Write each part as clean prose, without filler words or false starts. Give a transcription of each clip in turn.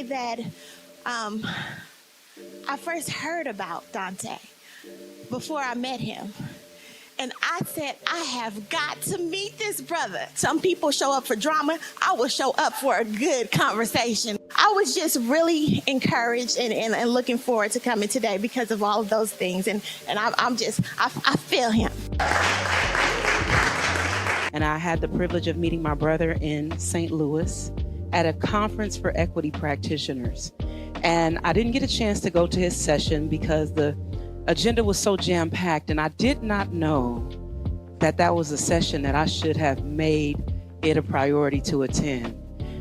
day that I first heard about Dante, before I met him. And I said, I have got to meet this brother. Some people show up for drama. I will show up for a good conversation. I was just really encouraged and looking forward to coming today because of all of those things. And I feel him. And I had the privilege of meeting my brother in St. Louis at a conference for equity practitioners. And I didn't get a chance to go to his session because the agenda was so jam-packed, and I did not know that that was a session that I should have made it a priority to attend.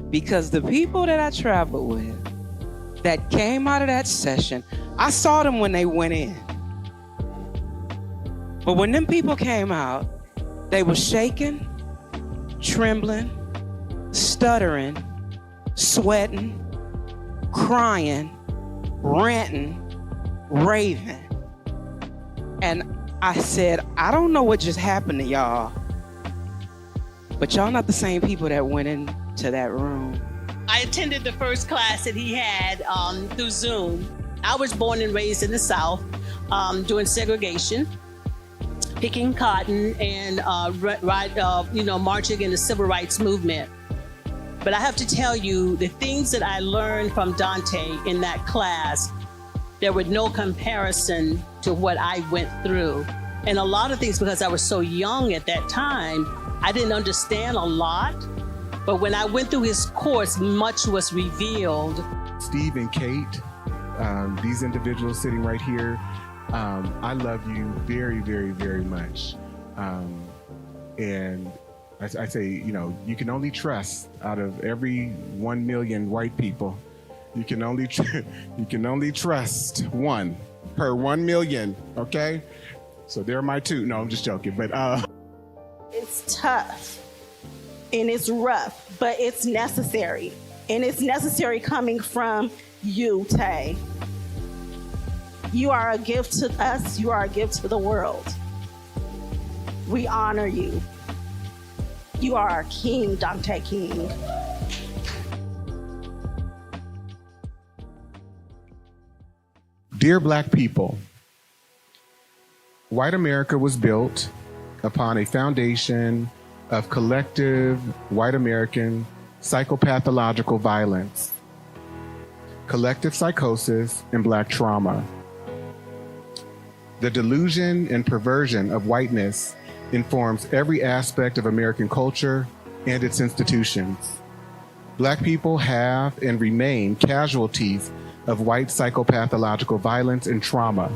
Because the people that I traveled with that came out of that session, I saw them when they went in. But when them people came out, they were shaking, trembling, stuttering, sweating, crying, ranting, raving. And I said, I don't know what just happened to y'all, but y'all not the same people that went into that room. I attended the first class that he had through Zoom. I was born and raised in the South during segregation, picking cotton and marching in the civil rights movement. But I have to tell you, the things that I learned from Dante in that class, there was no comparison to what I went through. And a lot of things, because I was so young at that time, I didn't understand a lot. But when I went through his course, much was revealed. Steve and Kate, these individuals sitting right here, I love you very, very, very much. And I say, you can only trust out of every 1 million white people. You can only trust one per 1 million, okay? So they're my two. No, I'm just joking, but It's tough and it's rough, but it's necessary. And it's necessary coming from you, Tay. You are a gift to us. You are a gift to the world. We honor you. You are our king, Dante King. Dear Black people, white America was built upon a foundation of collective white American psychopathological violence, collective psychosis, and Black trauma. The delusion and perversion of whiteness informs every aspect of American culture and its institutions. Black people have and remain casualties of white psychopathological violence and trauma.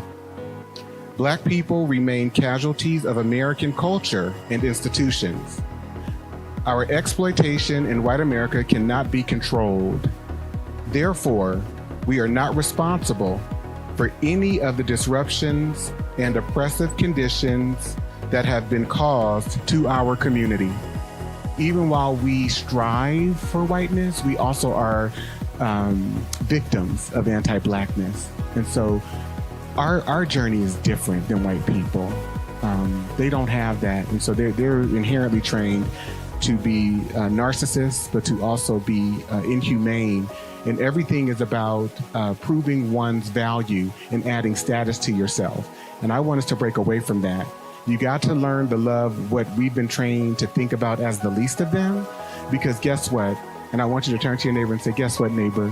Black people remain casualties of American culture and institutions. Our exploitation in white America cannot be controlled. Therefore, we are not responsible for any of the disruptions and oppressive conditions that have been caused to our community. Even while we strive for whiteness, we also are victims of anti-Blackness. And so our journey is different than white people. They don't have that. And so they're inherently trained to be narcissists, but to also be inhumane. And everything is about proving one's value and adding status to yourself. And I want us to break away from that. You got to learn to love what we've been trained to think about as the least of them, because guess what? And I want you to turn to your neighbor and say, guess what, neighbor?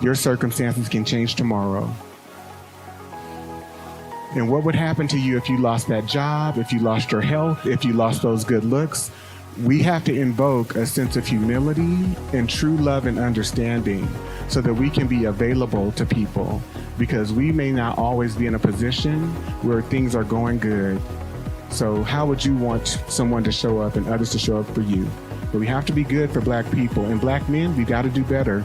Your circumstances can change tomorrow. And what would happen to you if you lost that job, if you lost your health, if you lost those good looks? We have to invoke a sense of humility and true love and understanding so that we can be available to people, because we may not always be in a position where things are going good. So how would you want someone to show up and others to show up for you? But we have to be good for Black people. And Black men, we got to do better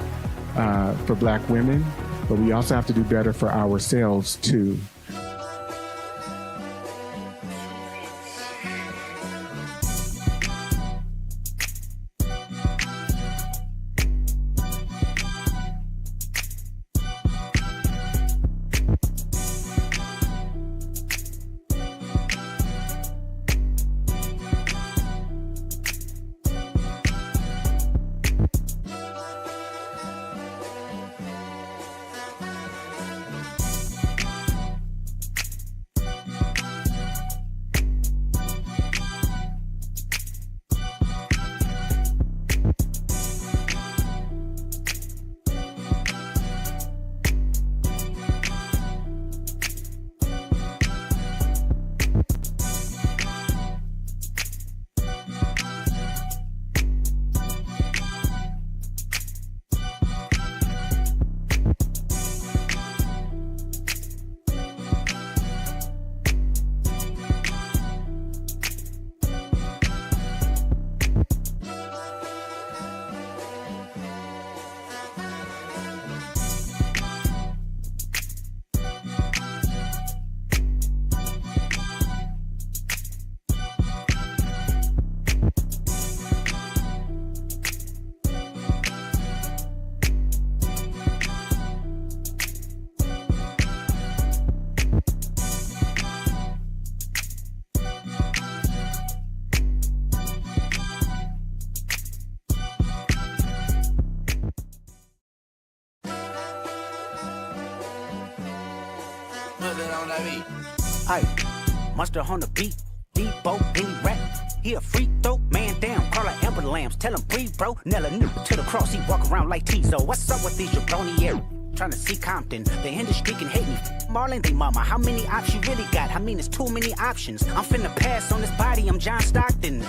for Black women, but we also have to do better for ourselves too. Aye, monster on the beat, Debo, any rap. He a freak throw, man down, call her Amber Lambs, tell him breathe, bro. Nella new to the cross, he walk around like Tizo. What's up with these jabroni air? Trying to see Compton, the industry can hate me. Marlon, they mama, how many options you really got? I mean, it's too many options. I'm finna pass on this body, I'm John Stockton.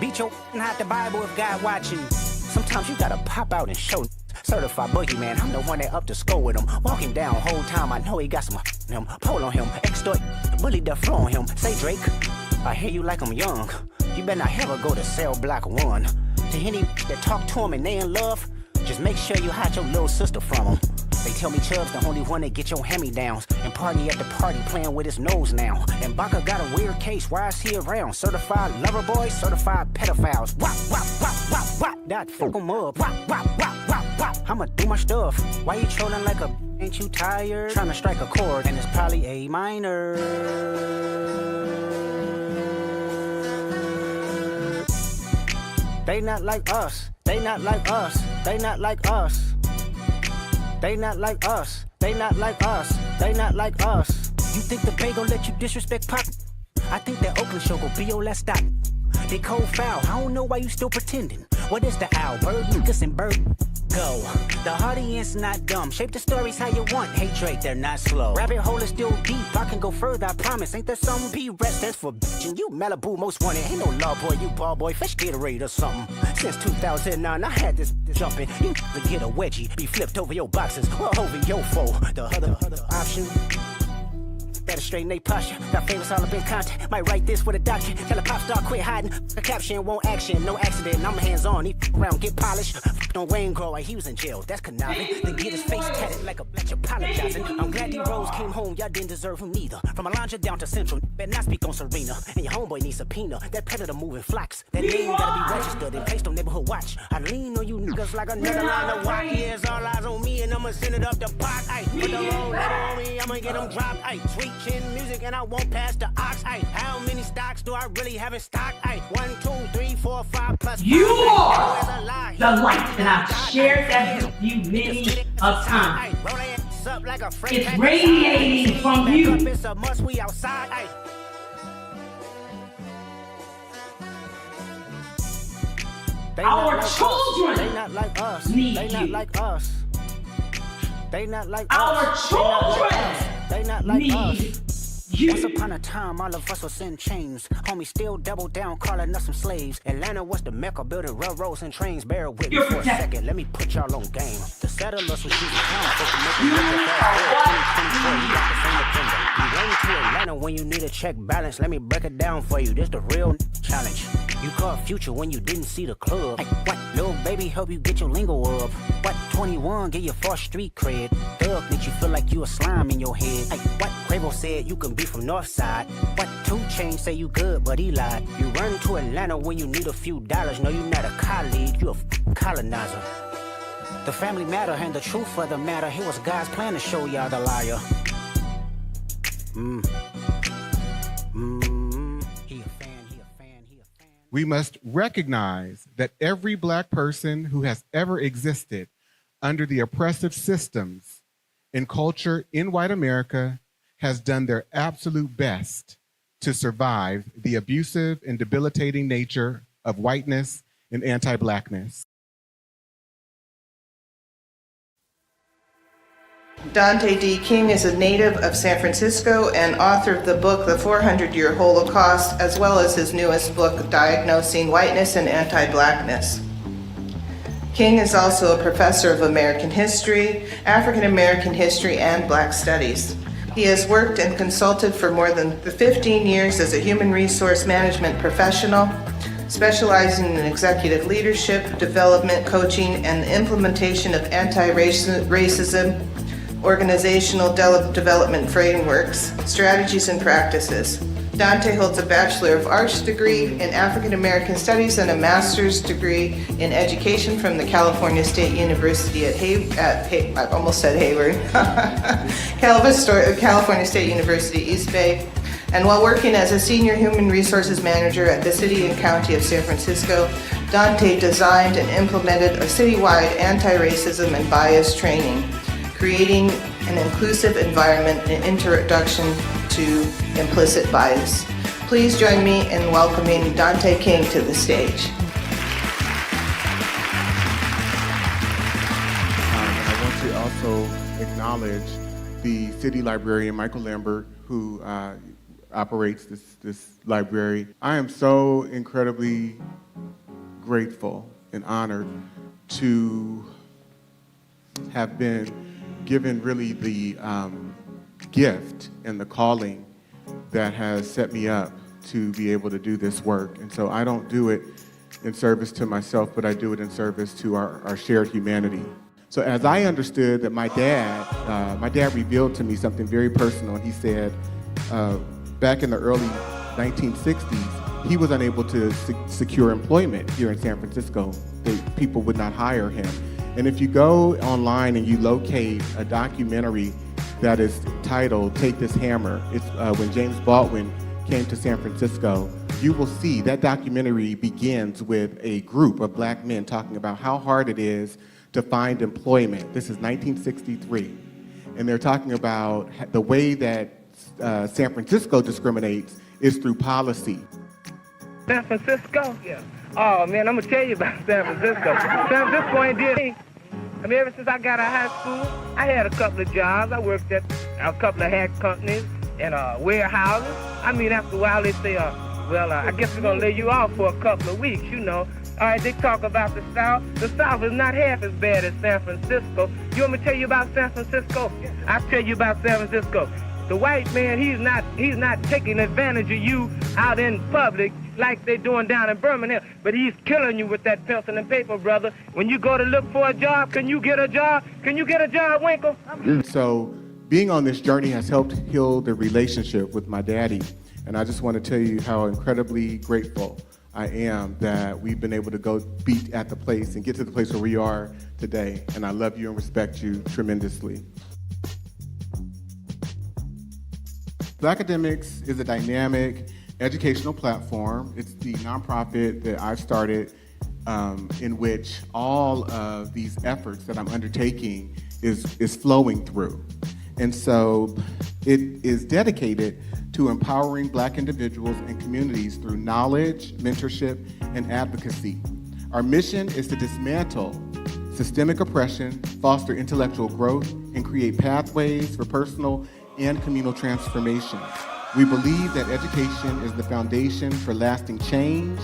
Beat your hide the Bible if God watching. Sometimes you gotta pop out and show. Certified boogeyman, I'm the one that up to score with him. Walking down whole time, I know he got some him. Pull on him, extort, bully the flow on him. Say Drake, I hear you like I'm young. You better not ever go to cell block 1. To any that talk to him and they in love, just make sure you hide your little sister from him. They tell me Chubb's the only one that get your hand-me-downs. And party at the party playing with his nose now. And Baca got a weird case, why is he around? Certified lover boys, certified pedophiles. Wop, wop, wop, wop, wop. That fuck him up. Wop, wop, wop, wop, wop. I'ma do my stuff. Why you trolling like a ain't you tired? Trying to strike a chord and it's probably A minor. They not like us. They not like us. They not like us. They not like us. They not like us. They not like us. You think the Bay gon' let you disrespect Pop? I think that Oakland show gon' be your last stop. They cold foul. I don't know why you still pretending. What is the owl? Bird, Lucas, and Bird. Go. The audience not dumb. Shape the stories how you want. Hey Drake, they're not slow. Rabbit hole is still deep. I can go further, I promise. Ain't there some P-rest that's for bitchin'? You Malibu most wanted. Ain't no law boy, you ball boy. Fish Gatorade or something. Since 2009, I had this jumping. You to get a wedgie. Be flipped over your boxes or over your foe. The other option. Better straighten they posture. Got famous all up in content. Might write this with a doctor. Tell a pop star quit hiding. A caption won't action. No accident. I'm hands on. He around get polished. On Wayne Grow like he was in jail. That's conniving. Then get his face tatted like a bitch apologizing. I'm glad D Rose came home. Y'all didn't deserve him neither. From Alondra down to Central. Better not speak on Serena. And your homeboy needs subpoena. That predator moving flocks. That name gotta be registered and placed on neighborhood watch. I lean on you niggas like another line of walk. Yeah, it's all eyes on me and I'ma send it up the pot. Ay, put the wrong letter on me. I'ma get them dropped. Ay, sweet chin music and I won't pass the ox. Ay, how many stocks do I really have in stock? Ay, 1, 2, 3, 4, 5 plus. You are the light, and I've shared that with you many a time. It's radiating from you. It's a must, we outside. Ay. Our children They not like us. need They not you. like us. They not like Our us. children They not like us. need Once you. upon a time, all of us was in chains. Homie still double down, calling us some slaves. Atlanta was the mecca, building railroads and trains. Bear with me You're for a protected. second, let me put y'all on game. The settlers was using town, folks to make You them look are fast. what 2024, you got the same agenda. You run to Atlanta when you need a check balance. Let me break it down for you. This the real challenge. You caught Future when you didn't see the club. Hey, what? Little baby help you get your lingo up. What? 21 get your first street cred. Thug make you feel like you a slime in your head. Hey, what? Quavo said you can be from North Side. What? 2 Chainz say you good, but he lied. You run to Atlanta when you need a few dollars. No, you're not a colleague, you a colonizer. The family matter and the truth of the matter. It was God's plan to show y'all the liar. He a fan. We must recognize that every Black person who has ever existed under the oppressive systems and culture in white America has done their absolute best to survive the abusive and debilitating nature of whiteness and anti-Blackness. Dante D. King is a native of San Francisco and author of the book The 400-Year Holocaust, as well as his newest book, Diagnosing Whiteness and Anti-Blackness. King is also a professor of American history, African American history, and Black studies. He has worked and consulted for more than 15 years as a human resource management professional, specializing in executive leadership, development, coaching, and the implementation of anti-racism, organizational development frameworks, strategies, and practices. Dante holds a Bachelor of Arts degree in African American Studies and a Master's degree in Education from the California State University at I almost said Hayward, California State University, East Bay. And while working as a Senior Human Resources Manager at the City and County of San Francisco, Dante designed and implemented a citywide anti-racism and bias training, creating an an inclusive environment and introduction to implicit bias. Please join me in welcoming Dante King to the stage. I want to also acknowledge the city librarian, Michael Lambert, who operates this library. I am so incredibly grateful and honored to have been given really the gift and the calling that has set me up to be able to do this work. And so I don't do it in service to myself, but I do it in service to our shared humanity. So as I understood that my dad revealed to me something very personal. And he said, back in the early 1960s, he was unable to secure employment here in San Francisco. People would not hire him. And if you go online and you locate a documentary that is titled Take This Hammer, it's when James Baldwin came to San Francisco, you will see that documentary begins with a group of black men talking about how hard it is to find employment. This is 1963. And they're talking about the way that San Francisco discriminates is through policy. San Francisco? Yeah. Oh man, I'm gonna tell you about San Francisco. San Francisco ain't did anything. I mean, ever since I got out of high school, I had a couple of jobs. I worked at a couple of hat companies and warehouses. I mean, after a while they say, well, I guess we're gonna lay you off for a couple of weeks, you know. All right, they talk about the South. The South is not half as bad as San Francisco. You want me to tell you about San Francisco? I'll tell you about San Francisco. The white man, he's not taking advantage of you out in public like they're doing down in Birmingham, but he's killing you with that pencil and paper, brother. When you go to look for a job, can you get a job? Can you get a job, Winkle? So being on this journey has helped heal the relationship with my daddy. And I just want to tell you how incredibly grateful I am that we've been able to go be at the place and get to the place where we are today. And I love you and respect you tremendously. Black Academics is a dynamic educational platform. It's the nonprofit that I've started in which all of these efforts that I'm undertaking is flowing through. And so it is dedicated to empowering Black individuals and communities through knowledge, mentorship, and advocacy. Our mission is to dismantle systemic oppression, foster intellectual growth, and create pathways for personal and communal transformation. We believe that education is the foundation for lasting change,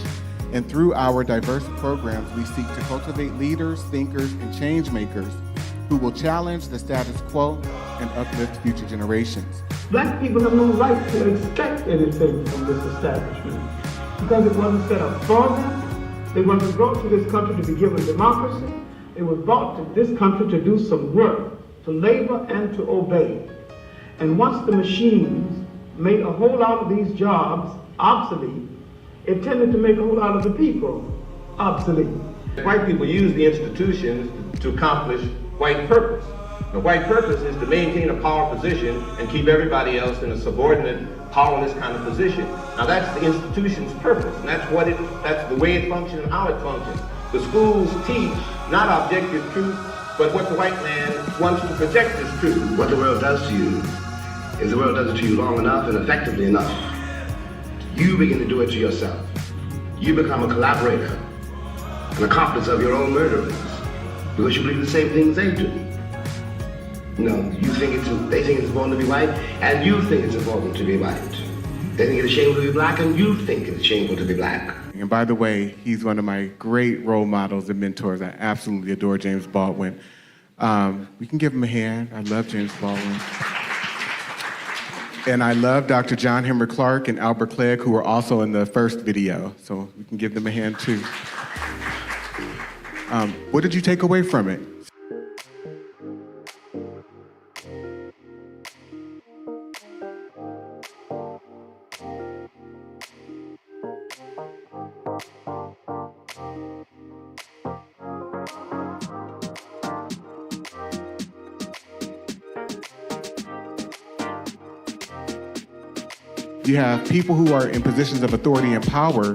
and through our diverse programs, we seek to cultivate leaders, thinkers, and change makers who will challenge the status quo and uplift future generations. Black people have no right to expect anything from this establishment because it wasn't set up for them. They wasn't brought to this country to be given democracy. It was brought to this country to do some work, to labor and to obey. And once the machines made a whole lot of these jobs obsolete, it tended to make a whole lot of the people obsolete. White people use the institutions to accomplish white purpose. The white purpose is to maintain a power position and keep everybody else in a subordinate, powerless kind of position. Now that's the institution's purpose, and that's the way it functions and how it functions. The schools teach not objective truth, but what the white man wants to project as truth. What the world does to you is the world does it to you long enough and effectively enough. You begin to do it to yourself. You become a collaborator, an accomplice of your own murderers, because you believe the same things they do. No, they think it's important to be white, and you think it's important to be white. They think it's shameful to be black, and you think it's shameful to be black. And by the way, he's one of my great role models and mentors. I absolutely adore James Baldwin. We can give him a hand. I love James Baldwin. And I love Dr. John Henry Clark and Albert Clegg, who were also in the first video. So we can give them a hand too. What did you take away from it? You have people who are in positions of authority and power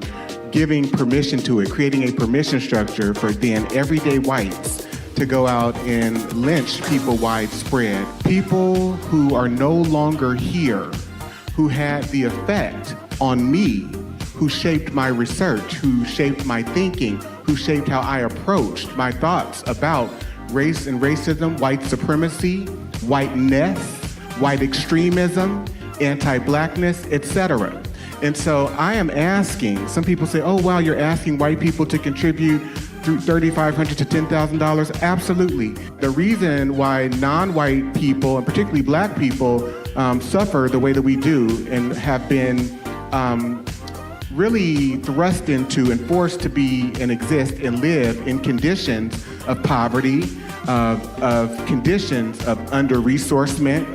giving permission to it, creating a permission structure for then everyday whites to go out and lynch people widespread. People who are no longer here, who had the effect on me, who shaped my research, who shaped my thinking, who shaped how I approached my thoughts about race and racism, white supremacy, whiteness, white extremism, anti-blackness, etc. And so I am asking, some people say, oh, wow, you're asking white people to contribute through $3,500 to $10,000. Absolutely. The reason why non-white people, and particularly black people, suffer the way that we do and have been really thrust into and forced to be and exist and live in conditions of poverty, of conditions of under-resourcement,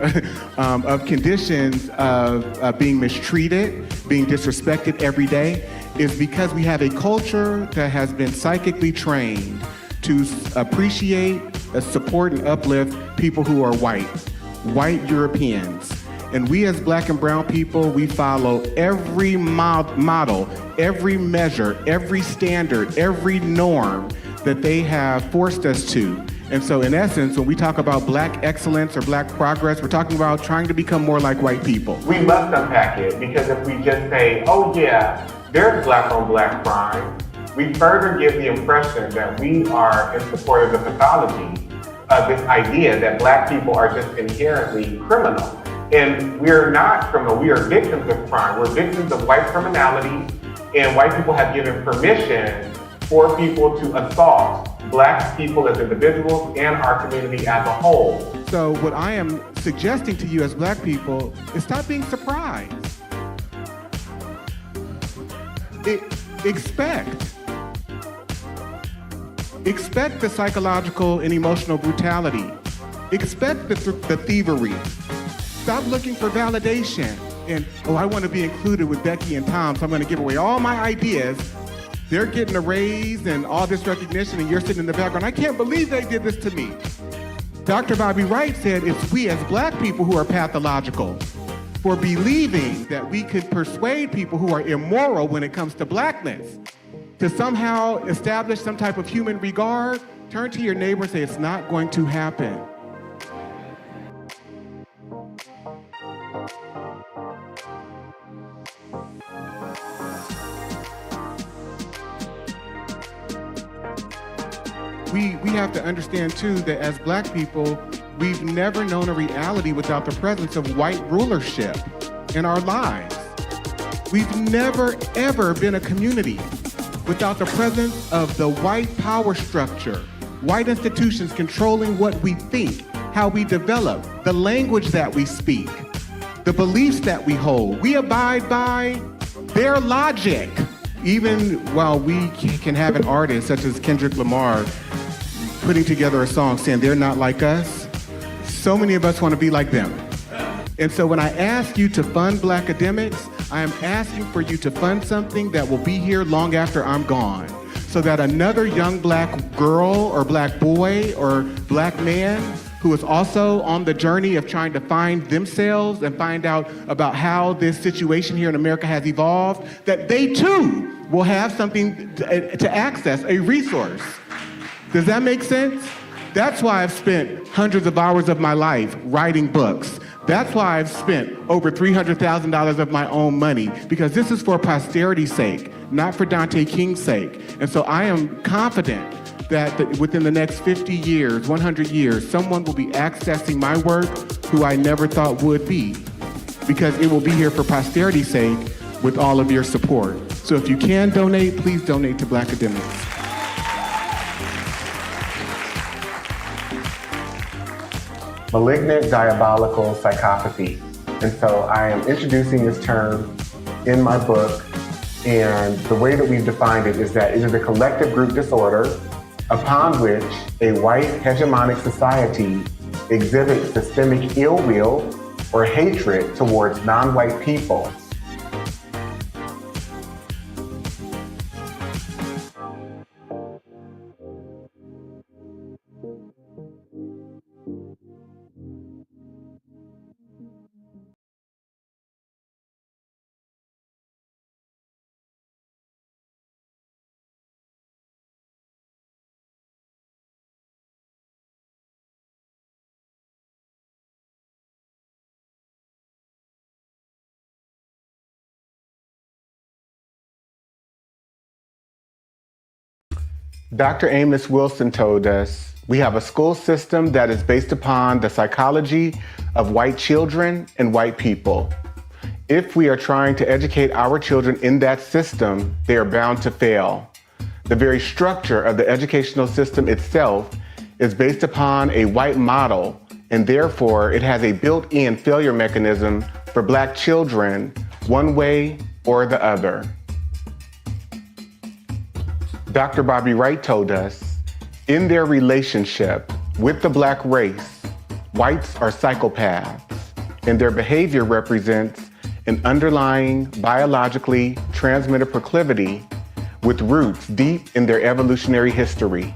of conditions of being mistreated, being disrespected every day, is because we have a culture that has been psychically trained to appreciate, support, and uplift people who are white Europeans. And we as black and brown people, we follow every model, every measure, every standard, every norm that they have forced us to. And so in essence, when we talk about black excellence or black progress, we're talking about trying to become more like white people. We must unpack it, because if we just say, oh yeah, there's black on black crime, we further give the impression that we are in support of the pathology of this idea that black people are just inherently criminal. And we're not criminal, we are victims of crime. We're victims of white criminality, and white people have given permission for people to assault black people as individuals and our community as a whole. So what I am suggesting to you as black people is stop being surprised. Expect the psychological and emotional brutality. Expect the thievery. Stop looking for validation. And, oh, I want to be included with Becky and Tom, so I'm going to give away all my ideas. They're getting a raise and all this recognition, and you're sitting in the background. I can't believe they did this to me. Dr. Bobby Wright said it's we as black people who are pathological for believing that we could persuade people who are immoral when it comes to blackness to somehow establish some type of human regard. Turn to your neighbor and say, it's not going to happen. We have to understand too that as black people, we've never known a reality without the presence of white rulership in our lives. We've never ever been a community without the presence of the white power structure, white institutions controlling what we think, how we develop, the language that we speak, the beliefs that we hold. We abide by their logic. Even while we can have an artist such as Kendrick Lamar putting together a song saying they're not like us, so many of us want to be like them. And so when I ask you to fund black academics, I am asking for you to fund something that will be here long after I'm gone, so that another young black girl or black boy or black man who is also on the journey of trying to find themselves and find out about how this situation here in America has evolved, that they too will have something to access, a resource. Does that make sense? That's why I've spent hundreds of hours of my life writing books. That's why I've spent over $300,000 of my own money, because this is for posterity's sake, not for Dante King's sake. And so I am confident that within the next 50 years, 100 years, someone will be accessing my work who I never thought would be, because it will be here for posterity's sake with all of your support. So if you can donate, please donate to Black Academics. Malignant diabolical psychopathy. And so I am introducing this term in my book, and the way that we've defined it is that it is a collective group disorder upon which a white hegemonic society exhibits systemic ill will or hatred towards non-white people. Dr. Amos Wilson told us, we have a school system that is based upon the psychology of white children and white people. If we are trying to educate our children in that system, they are bound to fail. The very structure of the educational system itself is based upon a white model, and therefore it has a built-in failure mechanism for Black children, one way or the other. Dr. Bobby Wright told us, in their relationship with the Black race, whites are psychopaths, and their behavior represents an underlying biologically transmitted proclivity with roots deep in their evolutionary history.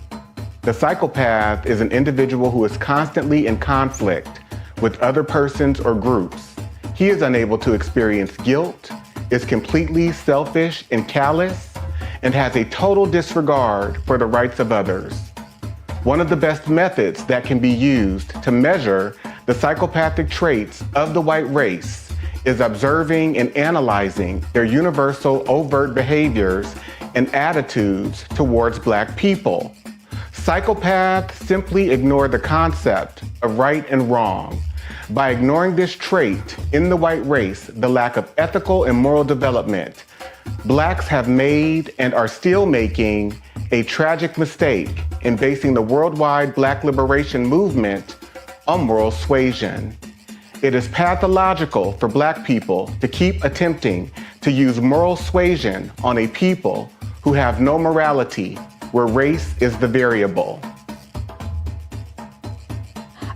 The psychopath is an individual who is constantly in conflict with other persons or groups. He is unable to experience guilt, is completely selfish and callous, and has a total disregard for the rights of others. One of the best methods that can be used to measure the psychopathic traits of the white race is observing and analyzing their universal overt behaviors and attitudes towards Black people. Psychopaths simply ignore the concept of right and wrong. By ignoring this trait in the white race, the lack of ethical and moral development, Blacks have made and are still making a tragic mistake in basing the worldwide Black liberation movement on moral suasion. It is pathological for Black people to keep attempting to use moral suasion on a people who have no morality, where race is the variable.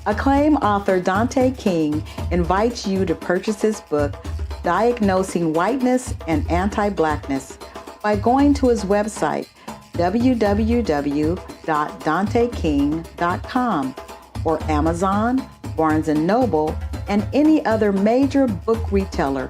Acclaimed author Dante King invites you to purchase his book, Diagnosing Whiteness and Anti-Blackness, by going to his website, www.danteking.com, or Amazon, Barnes & Noble, and any other major book retailer